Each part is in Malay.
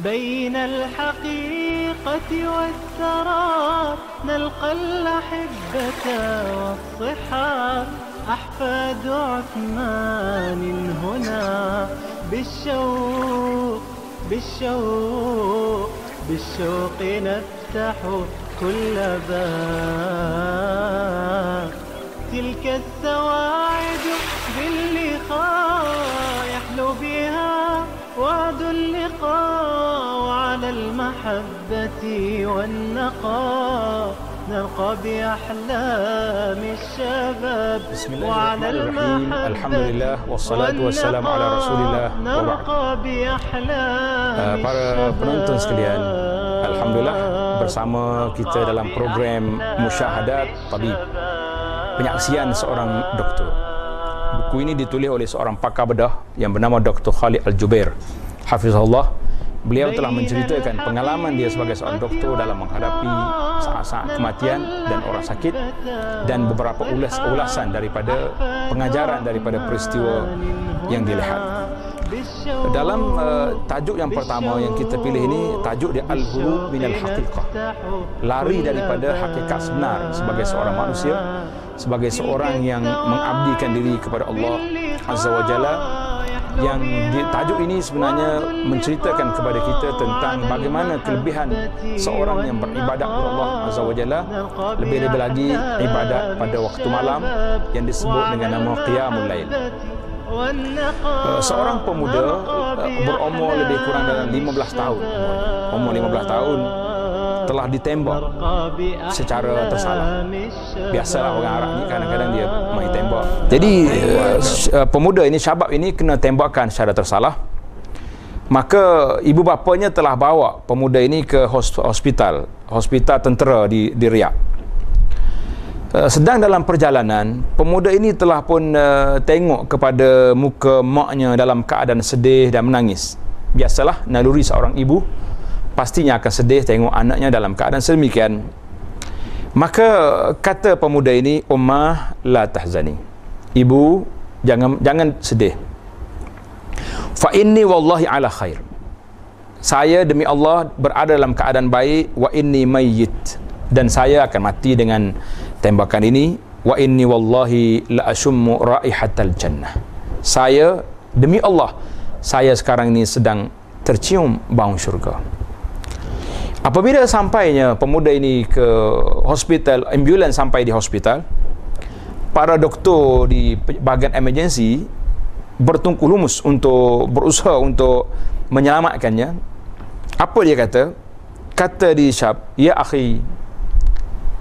بين الحقيقة والسراب نلقى الأحبة والصحاب أحفاد عثمان هنا بالشوق نفتح كل باب تلك السواعد باللقاء يحلو بها وعد اللقاء وعلى المحبة والنقاء نلقى بأحلام الشباب. Bismillahirrahmanirrahim. Alhamdulillah wassalatu wassalamu ala Rasulillah wa ba'd. Para penonton sekalian, alhamdulillah bersama kita dalam program Musyahadat Tabib, penyaksian seorang doktor. Buku ini ditulis oleh seorang pakar bedah yang bernama Dr. Khalid Al-Jubair, hafizahullah. Beliau telah menceritakan pengalaman dia sebagai seorang doktor dalam menghadapi saat-saat kematian dan orang sakit, dan beberapa ulasan daripada pengajaran daripada peristiwa yang dilihat. Dalam tajuk yang pertama yang kita pilih ini, tajuk dia Al-Hurub minal Haqiqah, lari daripada hakikat sebenar sebagai seorang manusia, sebagai seorang yang mengabdikan diri kepada Allah Azza wa Jalla. Yang tajuk ini sebenarnya menceritakan kepada kita tentang bagaimana kelebihan seorang yang beribadat kepada Allah Azza wa Jalla, lebih-lebih lagi ibadat pada waktu malam yang disebut dengan nama Qiyamul Lail. Seorang pemuda berumur lebih kurang dalam 15 tahun, umur 15 tahun, telah ditembak secara tersalah. Biasalah orang Arab ni kadang-kadang dia main tembak. Jadi pemuda ini, syabab ini kena tembakan secara tersalah. Maka ibu bapanya telah bawa pemuda ini ke hospital tentera di Riyadh. Sedang dalam perjalanan, pemuda ini telah pun tengok kepada muka maknya dalam keadaan sedih dan menangis. Biasalah naluri seorang ibu, pastinya akan sedih tengok anaknya dalam keadaan sedemikian. Maka kata pemuda ini, Ummah la tahzani, ibu jangan sedih. Fa inni wallahi ala khair, saya demi Allah berada dalam keadaan baik. Wa inni mayyit, dan saya akan mati dengan tembakan ini. Wa inni wallahi la ashummu raihatal jannah, saya demi Allah, saya sekarang ini sedang tercium bau syurga. Apabila sampainya pemuda ini ke hospital, ambulans sampai di hospital, para doktor di bahagian emergency bertungku lumus untuk berusaha untuk menyelamatkannya. Apa dia kata? Kata di syab, ya akhi,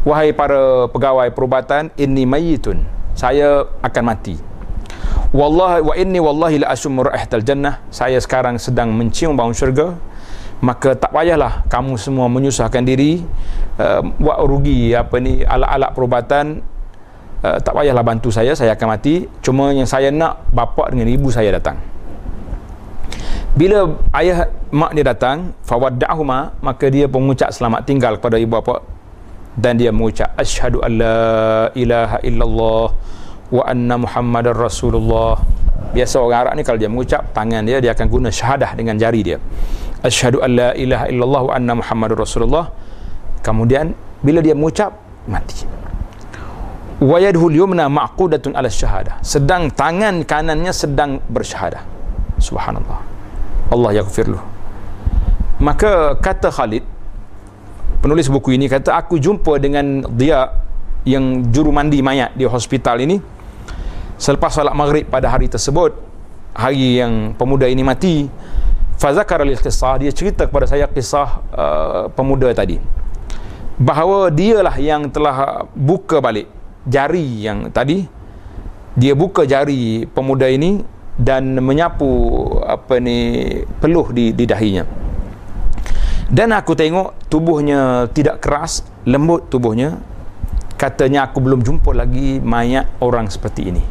wahai para pegawai perubatan, inni mayyitun, saya akan mati. Wallahi wa inni wallahi la ashum raihatal jannah, saya sekarang sedang mencium bau syurga. Maka tak payahlah kamu semua menyusahkan diri, buat rugi alat-alat perubatan, tak payahlah bantu saya akan mati. Cuma yang saya nak, bapa dengan ibu saya datang. Bila ayah mak dia datang, fawadda'ahuma, maka dia mengucap selamat tinggal kepada ibu bapa, dan dia mengucap asyhadu an la ilaha illallah wa anna muhammadar rasulullah. Biasa orang Arab ni kalau dia mengucap, tangan dia akan guna syahadah dengan jari dia, asyhadu an la ilaha illallah wa anna muhammadar rasulullah. Kemudian bila dia mengucap, mati. Wa yadhul yumna ma'qudatun ala syahadah, sedang tangan kanannya sedang bersyahadah. Subhanallah, Allah yaghfirluh. Maka kata Khalid, penulis buku ini, kata, aku jumpa dengan dia yang juru mandi mayat di hospital ini selepas salat maghrib pada hari tersebut, hari yang pemuda ini mati. Fazakar al-kisah, dia cerita kepada saya kisah pemuda tadi, bahawa dialah yang telah buka balik jari yang tadi. Dia buka jari pemuda ini dan menyapu peluh di dahinya. Dan aku tengok tubuhnya tidak keras, lembut tubuhnya. Katanya, aku belum jumpa lagi mayat orang seperti ini.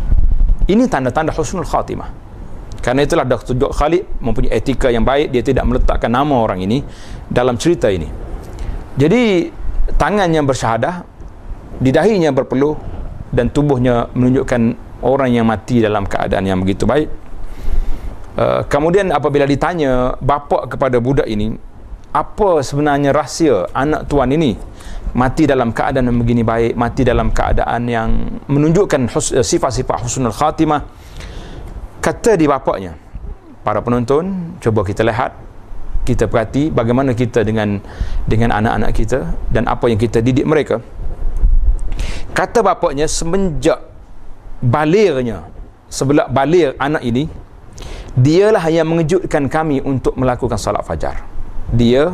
Ini tanda-tanda husnul khatimah. Karena itulah Dr. Khalid mempunyai etika yang baik, dia tidak meletakkan nama orang ini dalam cerita ini. Jadi tangannya bersyahadah, di dahinya berpeluh, dan tubuhnya menunjukkan orang yang mati dalam keadaan yang begitu baik. Kemudian apabila ditanya bapa kepada budak ini, apa sebenarnya rahsia anak tuan ini mati dalam keadaan yang begini baik, mati dalam keadaan yang menunjukkan sifat-sifat husnul khatimah? Kata di bapaknya, para penonton, cuba kita lihat, kita perhati bagaimana kita dengan anak-anak kita dan apa yang kita didik mereka. Kata bapaknya, semenjak balirnya, sebelak balir anak ini, dialah yang mengejutkan kami untuk melakukan salat fajar. Dia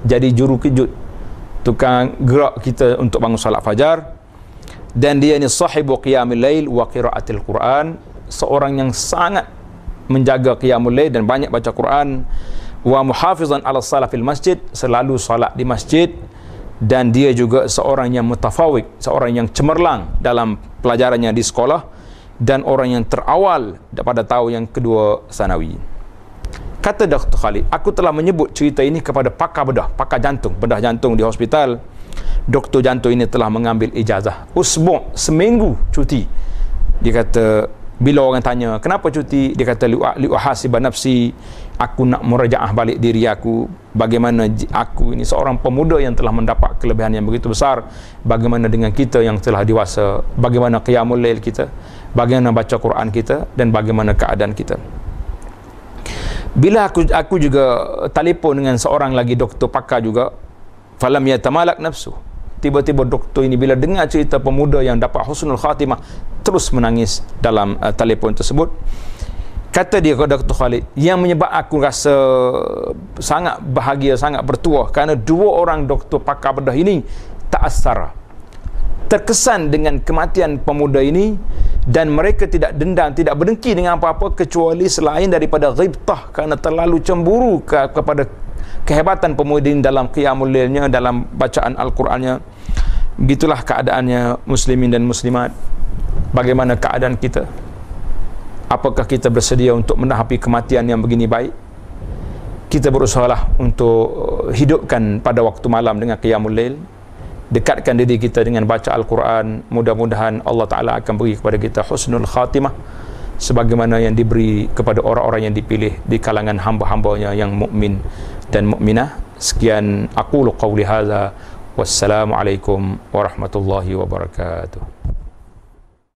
jadi juru kejut, tukang gerak kita untuk bangun salat fajar. Dan dia ni sahibu qiyamil lail wa qiraatil Quran, seorang yang sangat menjaga qiyamul lail dan banyak baca Quran. Wa muhafizan ala salat fil masjid, selalu salat di masjid. Dan dia juga seorang yang mutafawik, seorang yang cemerlang dalam pelajarannya di sekolah, dan orang yang terawal pada tahun yang kedua sanawi. Kata Dr. Khalid, aku telah menyebut cerita ini kepada pakar bedah jantung di hospital. Doktor jantung ini telah mengambil ijazah seminggu cuti. Dia kata, bila orang tanya kenapa cuti, dia kata li'uhasiba nafsi, aku nak murajaah balik diri aku, bagaimana aku ini seorang pemuda yang telah mendapat kelebihan yang begitu besar, bagaimana dengan kita yang telah dewasa, bagaimana qiyamul lail kita, bagaimana baca Quran kita, dan bagaimana keadaan kita. Bila aku juga telefon dengan seorang lagi doktor pakar juga, falam yatamalak nafsu, tiba-tiba doktor ini bila dengar cerita pemuda yang dapat husnul khatimah, terus menangis dalam telefon tersebut. Kata dia kepada Dr. Khalid, yang menyebab aku rasa sangat bahagia, sangat bertuah, kerana dua orang doktor pakar bedah ini ta'assara, terkesan dengan kematian pemuda ini, dan mereka tidak dendam, tidak berdengki dengan apa-apa kecuali selain daripada ghibtah, kerana terlalu cemburu kepada kehebatan pemuda ini dalam qiyamul lailnya, dalam bacaan Al-Qurannya. Begitulah keadaannya muslimin dan muslimat. Bagaimana keadaan kita? Apakah kita bersedia untuk menahapi kematian yang begini baik? Kita berusahalah untuk hidupkan pada waktu malam dengan qiyamul lail, dekatkan diri kita dengan baca Al-Quran. Mudah-mudahan Allah Ta'ala akan beri kepada kita husnul khatimah sebagaimana yang diberi kepada orang-orang yang dipilih di kalangan hamba-hambanya yang mukmin dan mukminah. Sekian, aqulu qawli hadza, wassalamualaikum warahmatullahi wabarakatuh.